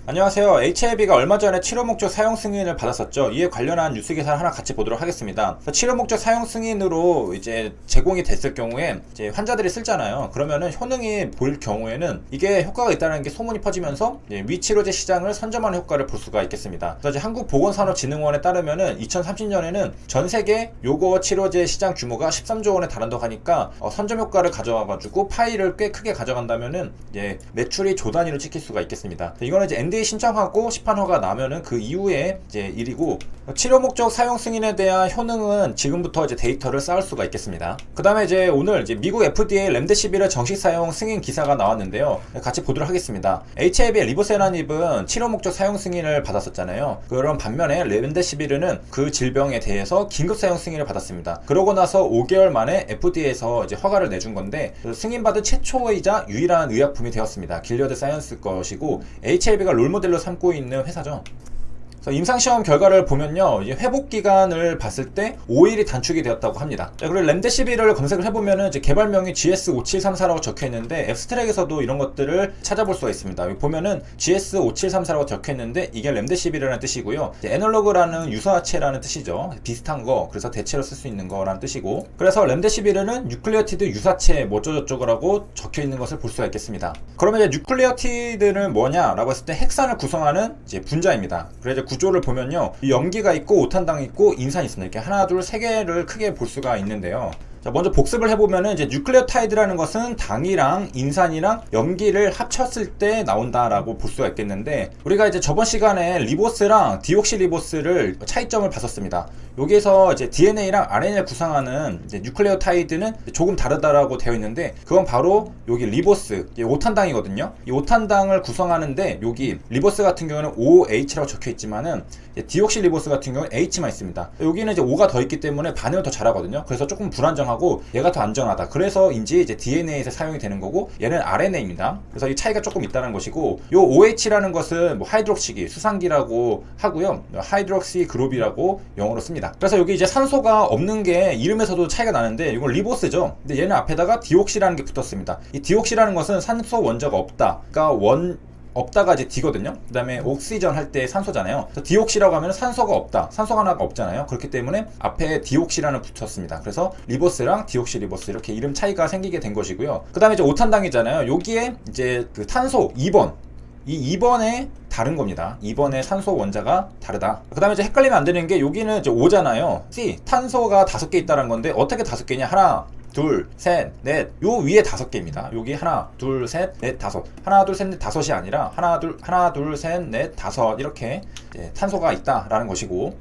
안녕하세요. HIB가 얼마 전에 치료 목적 사용 승인을 받았었죠. 이에 관련한 뉴스 기사를 하나 같이 보도록 하겠습니다. 치료 목적 사용 승인으로 이제 제공이 됐을 경우에 이제 환자들이 쓰잖아요. 그러면은 효능이 보일 경우에는 이게 효과가 있다는 게 소문이 퍼지면서 위치료제 시장을 선점하는 효과를 볼 수가 있겠습니다. 그래서 이제 한국보건산업진흥원에 따르면은 2030년에는 전 세계 요거 치료제 시장 규모가 13조 원에 달한다고 하니까 선점 효과를 가져와가지고 파이를 꽤 크게 가져간다면은 이제 매출이 조 단위로 찍힐 수가 있겠습니다. 이거는 이제 NDA 신청하고 시판허가 나면은 그 이후에 이제 일이고, 치료 목적 사용 승인에 대한 효능은 지금부터 이제 데이터를 쌓을 수가 있겠습니다. 그 다음에 이제 오늘 이제 미국 FDA 렘데시비르 정식 사용 승인 기사가 나왔는데요. 같이 보도록 하겠습니다. HIV의 리보세라닙은 치료 목적 사용 승인을 받았었잖아요. 그런 반면에 렘데시비르는 그 질병에 대해서 긴급 사용 승인을 받았습니다. 그러고 나서 5개월 만에 FDA에서 이제 허가를 내준 건데, 승인받은 최초이자 유일한 의약품이 되었습니다. 길리어드 사이언스 것이고 HIV가 롤모델로 삼고 있는 회사죠. 임상시험 결과를 보면요, 이제 회복 기간을 봤을 때 5일이 단축이 되었다고 합니다. 그리고 렘데시비를 검색을 해보면은 이제 개발명이 GS5734라고 적혀 있는데 앱스트랙에서도 이런 것들을 찾아볼 수가 있습니다. 여기 보면은 GS5734라고 적혀 있는데 이게 렘데시비르라는 뜻이고요. 애널로그라는 유사체라는 뜻이죠. 비슷한 거, 그래서 대체로 쓸 수 있는 거라는 뜻이고, 그래서 렘데시비르는 뉴클리오티드 유사체 뭐 어쩌고저쩌고라고 적혀 있는 것을 볼 수가 있겠습니다. 그러면 이제 뉴클리오티드는 뭐냐라고 했을 때 핵산을 구성하는 이제 분자입니다. 그래서 구조를 보면요, 이 염기가 있고 오탄당이 있고 인산이 있습니다. 이렇게 하나 둘 세 개를 크게 볼 수가 있는데요. 자, 먼저 복습을 해보면은 이제 뉴클레오타이드라는 것은 당이랑 인산이랑 염기를 합쳤을 때 나온다라고 볼 수가 있겠는데, 우리가 이제 저번 시간에 리보스랑 디옥시리보스를 차이점을 봤었습니다. 여기에서 이제 DNA랑 RNA를 구성하는 이제 뉴클레오타이드는 조금 다르다라고 되어 있는데, 그건 바로 여기 리보스, 오탄당이거든요. 이 오탄당을 구성하는데 여기 리보스 같은 경우는 OH라고 적혀 있지만은 디옥시리보스 같은 경우는 H만 있습니다. 여기는 이제 O가 더 있기 때문에 반응을 더 잘하거든요. 그래서 조금 불안정하고 얘가 더 안전하다. 그래서인지 이제 DNA에서 사용이 되는 거고, 얘는 RNA입니다. 그래서 이 차이가 조금 있다는 것이고, 요 OH라는 것은 뭐 하이드록시기, 수상기라고 하고요. 하이드록시 그룹이라고 영어로 씁니다. 그래서 여기 이제 산소가 없는 게 이름에서도 차이가 나는데, 이건 리보스죠. 근데 얘는 앞에다가 디옥시라는 게 붙었습니다. 이 디옥시라는 것은 산소 원자가 없다. 그러니까 없다가 이제 D거든요. 그 다음에 옥시전 할 때 산소잖아요. 그래서 디옥시라고 하면 산소가 없다. 산소가 하나가 없잖아요. 그렇기 때문에 앞에 디옥시라는 붙였습니다. 그래서 리보스랑 디옥시 리보스 이렇게 이름 차이가 생기게 된 것이고요. 그 다음에 이제 오탄당이잖아요. 여기에 이제 그 탄소 2번. 이 2번에 다른 겁니다. 2번의 산소 원자가 다르다. 그 다음에 이제 헷갈리면 안 되는 게, 여기는 이제 O잖아요. C, 탄소가 5개 있다는 건데, 어떻게 5개냐? 하나, 둘, 셋, 넷. 요 위에 5개입니다. 여기 하나, 둘, 셋, 넷, 다섯. 하나, 둘, 셋, 넷, 다섯이 아니라 하나, 둘, 셋, 넷, 다섯. 이렇게 이제 탄소가 있다라는 것이고.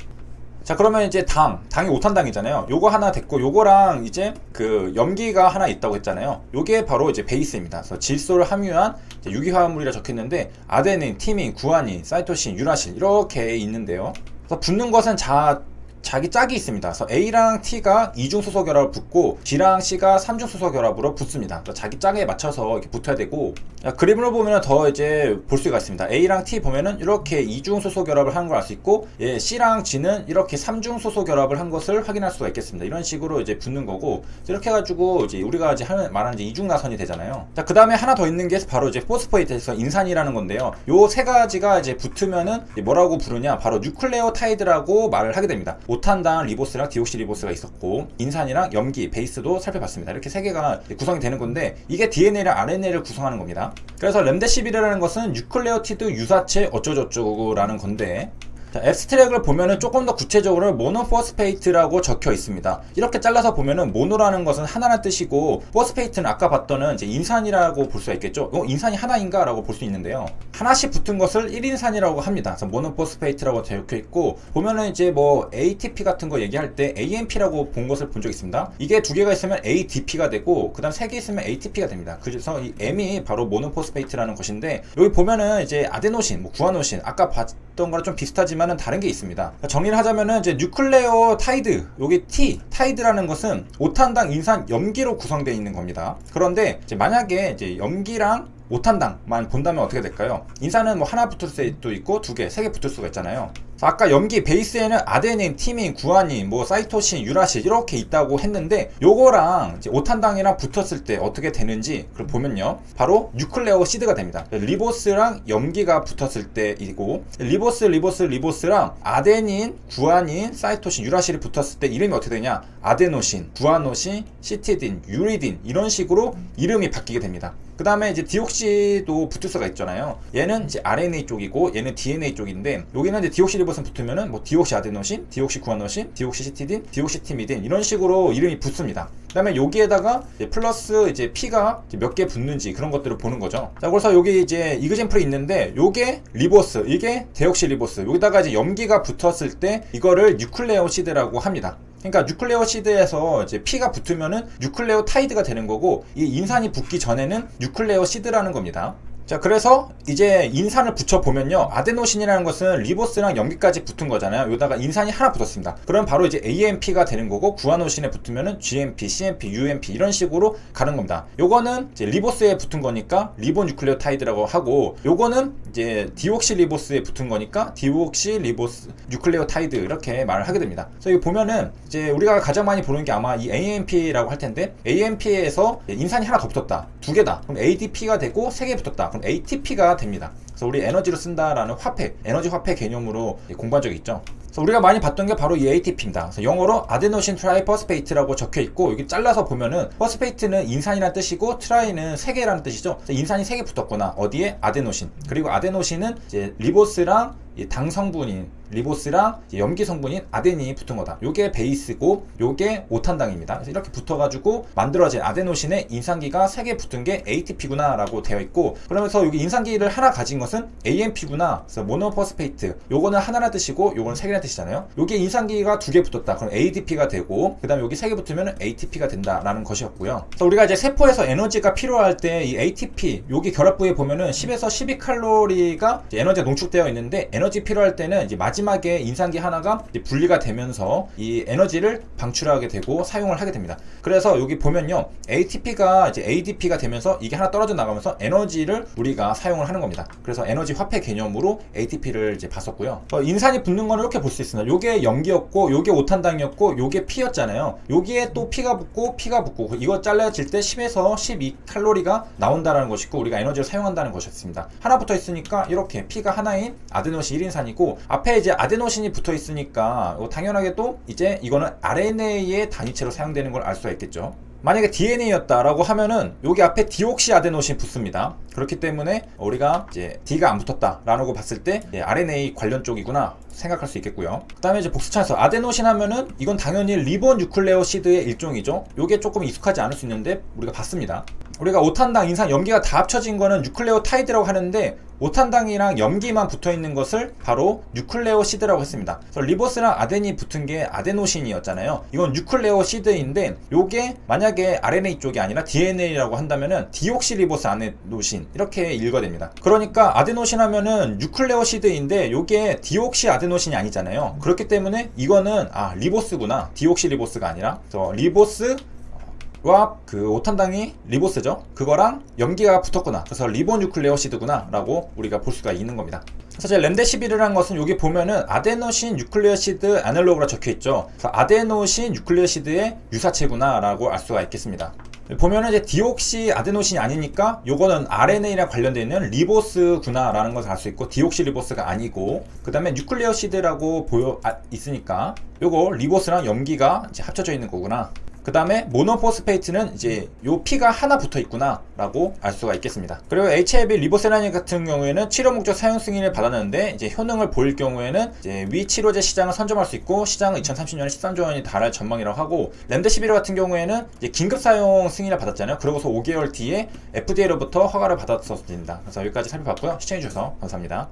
자, 그러면 이제 당이 오탄당이잖아요. 요거 하나 됐고, 요거랑 이제 그 염기가 하나 있다고 했잖아요. 요게 바로 이제 베이스입니다. 그래서 질소를 함유한 유기화합물이라 적혔는데, 아데닌, 티민, 구아닌, 사이토신, 유라신 이렇게 있는데요. 그래서 붙는 것은 자기 짝이 있습니다. 그래서 A랑 T가 이중수소 결합을 붙고, G랑 C가 삼중수소 결합으로 붙습니다. 그래서 자기 짝에 맞춰서 이렇게 붙어야 되고, 그림을 보면 더 이제 볼 수가 있습니다. A랑 T 보면은 이렇게 이중수소 결합을 하는 걸 알 수 있고, C랑 G는 이렇게 삼중수소 결합을 한 것을 확인할 수가 있겠습니다. 이런 식으로 이제 붙는 거고, 이렇게 해가지고 이제 우리가 이제 말하는 이제 이중나선이 되잖아요. 자, 그 다음에 하나 더 있는 게 바로 이제 포스포이트에서 인산이라는 건데요. 요 세 가지가 이제 붙으면은 뭐라고 부르냐? 바로 뉴클레오타이드라고 말을 하게 됩니다. 오탄당, 리보스랑 디옥시리보스가 있었고, 인산이랑 염기, 베이스도 살펴봤습니다. 이렇게 세 개가 구성이 되는 건데, 이게 DNA랑 RNA를 구성하는 겁니다. 그래서 렘데시비르라는 것은 뉴클레오티드 유사체 어쩌고저쩌고라는 건데, 자, 앱스트랙을 보면은 조금 더 구체적으로 모노포스페이트라고 적혀 있습니다. 이렇게 잘라서 보면은 모노라는 것은 하나라는 뜻이고, 포스페이트는 아까 봤던 이제 인산이라고 볼 수가 있겠죠. 인산이 하나인가? 라고 볼 수 있는데요. 하나씩 붙은 것을 1인산이라고 합니다. 그래서 모노포스페이트라고 적혀 있고, 보면은 이제 뭐 ATP 같은 거 얘기할 때 AMP라고 본 것을 본 적 있습니다. 이게 두 개가 있으면 ADP가 되고, 그 다음 세 개 있으면 ATP가 됩니다. 그래서 이 M이 바로 모노포스페이트라는 것인데, 여기 보면은 이제 아데노신, 뭐 구아노신, 아까 봤던 거랑 좀 비슷하지만 다른 게 있습니다. 정리를 하자면은 이제 뉴클레오타이드, 여기 T, 타이드라는 것은 오탄당, 인산, 염기로 구성되어 있는 겁니다. 그런데 이제 만약에 이제 염기랑 오탄당만 본다면 어떻게 될까요? 인산은 뭐 하나 붙을 수도 있고, 두 개, 세 개 붙을 수가 있잖아요. 아까 염기 베이스에는 아데닌, 티민, 구아닌, 뭐 사이토신, 유라실 이렇게 있다고 했는데 요거랑 이제 오탄당이랑 붙었을 때 어떻게 되는지 그걸 보면요, 바로 뉴클레오시드가 됩니다. 리보스랑 염기가 붙었을 때이고, 리보스랑 아데닌, 구아닌, 사이토신, 유라실이 붙었을 때 이름이 어떻게 되냐, 아데노신, 구아노신, 시티딘, 유리딘 이런 식으로 이름이 바뀌게 됩니다. 그 다음에 이제 디옥시도 붙을 수가 있잖아요. 얘는 이제 RNA 쪽이고 얘는 DNA 쪽인데, 여기는 이제 디옥시리보슨 붙으면은 뭐 디옥시 아데노신, 디옥시 구아노신, 디옥시 시티딘, 디옥시 티미딘 이런 식으로 이름이 붙습니다. 그 다음에 여기에다가 이제 플러스 이제 P가 몇 개 붙는지 그런 것들을 보는 거죠. 자, 그래서 여기 이제 이그젠플이 있는데, 요게 리보스, 이게 데옥시리보스, 여기다가 이제 염기가 붙었을 때 이거를 뉴클레오시드라고 합니다. 그러니까 뉴클레오시드에서 이제 P가 붙으면은 뉴클레오타이드가 되는 거고, 이 인산이 붙기 전에는 뉴클레오시드라는 겁니다. 자, 그래서 이제 인산을 붙여보면요, 아데노신이라는 것은 리보스랑 염기까지 붙은 거잖아요. 여기다가 인산이 하나 붙었습니다. 그럼 바로 이제 AMP가 되는 거고, 구아노신에 붙으면은 GMP, CMP, UMP 이런 식으로 가는 겁니다. 요거는 이제 리보스에 붙은 거니까 리보뉴클레오타이드라고 하고, 요거는 이제 디옥시리보스에 붙은 거니까 디옥시리보스 뉴클레오타이드 이렇게 말을 하게 됩니다. 그래서 여기 보면은 이제 우리가 가장 많이 보는 게 아마 이 AMP라고 할 텐데, AMP에서 인산이 하나 더 붙었다, 두 개다, 그럼 ADP가 되고 세 개 붙었다, 그럼 ATP가 됩니다. 그래서 우리 에너지로 쓴다라는 화폐, 에너지 화폐 개념으로 공부한 적이 있죠. 그래서 우리가 많이 봤던 게 바로 이 ATP입니다. 그래서 영어로 아데노신 트라이퍼스페이트라고 적혀 있고, 여기 잘라서 보면은 퍼스페이트는 인산이라는 뜻이고 트라이는 세 개라는 뜻이죠. 그래서 인산이 세 개 붙었구나. 어디에? 아데노신. 그리고 아데노신은 이제 리보스랑 당 성분인 리보스랑 염기 성분인 아데닌이 붙은 거다. 요게 베이스고 요게 오탄당입니다. 그래서 이렇게 붙어가지고 만들어진 아데노신에 인산기가 3개 붙은 게 ATP구나 라고 되어 있고, 그러면서 여기 인산기를 하나 가진 것은 AMP구나. 그래서 모노포스페이트, 요거는 하나라는 뜻이고 요거는 3개라는 뜻이잖아요. 요게 인산기가 2개 붙었다, 그럼 ADP가 되고, 그 다음에 여기 3개 붙으면 ATP가 된다라는 것이었고요. 그래서 우리가 이제 세포에서 에너지가 필요할 때 이 ATP, 여기 결합부에 보면은 10에서 12칼로리가 에너지가 농축되어 있는데, 에너지 필요할 때는 이제 마지막에 인산기 하나가 이제 분리가 되면서 이 에너지를 방출하게 되고 사용을 하게 됩니다. 그래서 여기 보면요, ATP가 이제 ADP가 되면서 이게 하나 떨어져 나가면서 에너지를 우리가 사용을 하는 겁니다. 그래서 에너지 화폐 개념으로 ATP를 이제 봤었고요. 인산이 붙는 거는 이렇게 볼 수 있습니다. 요게 염기였고, 요게 오탄당이었고, 요게 P였잖아요. 여기에 또 P가 붙고 P가 붙고, 이거 잘라질 때 10에서 12칼로리가 나온다는 것이고, 우리가 에너지를 사용한다는 것이었습니다. 하나 붙어 있으니까 이렇게 P가 하나인 아데노신 1인산이고, 앞에 이제 아데노신이 붙어 있으니까 당연하게 또 이제 이거는 RNA의 단위체로 사용되는 걸 알 수가 있겠죠. 만약에 DNA였다라고 하면은 여기 앞에 디옥시 아데노신 붙습니다. 그렇기 때문에 우리가 이제 D가 안 붙었다라는 거 봤을 때 RNA 관련 쪽이구나 생각할 수 있겠고요. 그 다음에 이제 복수차에서 아데노신 하면은 이건 당연히 리보뉴클레오시드의 일종이죠. 요게 조금 익숙하지 않을 수 있는데 우리가 봤습니다. 우리가 오탄당, 인산, 염기가 다 합쳐진 거는 뉴클레오타이드라고 하는데, 오탄당이랑 염기만 붙어 있는 것을 바로 뉴클레오시드라고 했습니다. 그래서 리보스랑 아덴이 붙은 게 아데노신이었잖아요. 이건 뉴클레오시드인데, 요게 만약에 RNA 쪽이 아니라 DNA라고 한다면은 디옥시리보스 아데노신 이렇게 읽어야 됩니다. 그러니까 아데노신 하면은 뉴클레오시드인데 요게 디옥시 아데노신이 아니잖아요. 그렇기 때문에 이거는 리보스구나, 디옥시리보스가 아니라. 그래서 리보스 그 오탄당이 리보스죠. 그거랑 염기가 붙었구나. 그래서 리보뉴클레오시드구나 라고 우리가 볼 수가 있는 겁니다. 사실 렘데시비르라는 것은 여기 보면은 아데노신 뉴클레오시드 아날로그라 적혀 있죠. 그래서 아데노신 뉴클레오시드의 유사체구나 라고 알 수가 있겠습니다. 보면은 이제 디옥시 아데노신이 아니니까 요거는 RNA랑 관련되어 있는 리보스구나 라는 것을 알 수 있고, 디옥시 리보스가 아니고, 그 다음에 뉴클레오시드라고 있으니까 요거 리보스랑 염기가 이제 합쳐져 있는 거구나. 그 다음에 모노포스페이트는 이제 요 P가 하나 붙어 있구나 라고 알 수가 있겠습니다. 그리고 HIV 리보세라닌 같은 경우에는 치료 목적 사용 승인을 받았는데, 이제 효능을 보일 경우에는 이제 위 치료제 시장을 선점할 수 있고, 시장은 2030년에 13조 원이 달할 전망이라고 하고, 렘데시비르 같은 경우에는 이제 긴급 사용 승인을 받았잖아요. 그러고서 5개월 뒤에 FDA로부터 허가를 받았었습니다. 그래서 여기까지 살펴봤고요. 시청해주셔서 감사합니다.